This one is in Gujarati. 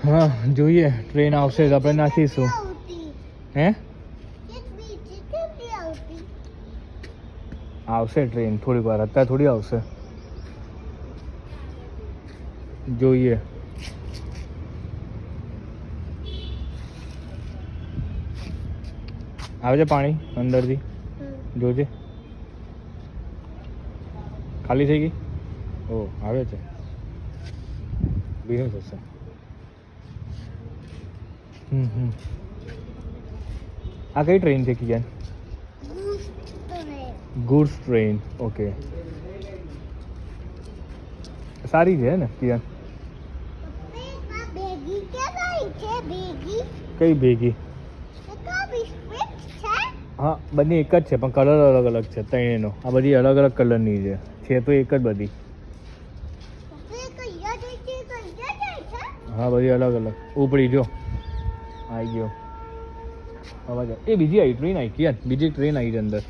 હા જોઈએ ટ્રેન આવશે તો આપણે નાખીશું. હે આવશે ટ્રેન થોડીક વાર, અત્યારે થોડી આવશે, જોઈએ. આવે છે પાણી અંદરથી, જોજે. ખાલી થઈ ગઈ? ઓ આવે છે, ભીનું થશે. આ કઈ ટ્રેન છે કિયાન? Goods train. ઓકે, સારી છે ને કિયાન? કઈ ભેગી? હા બંને એક જ છે પણ કલર અલગ અલગ છે ત્રણેયનો. આ બધી અલગ અલગ કલરની છે તો એક જ બધી. હા બધી અલગ અલગ. ઉપડી જો આવી ગયો અવાજ. એ બીજી આવી ટ્રેન આવી યાર, બીજી ટ્રેન આવી છે અંદર.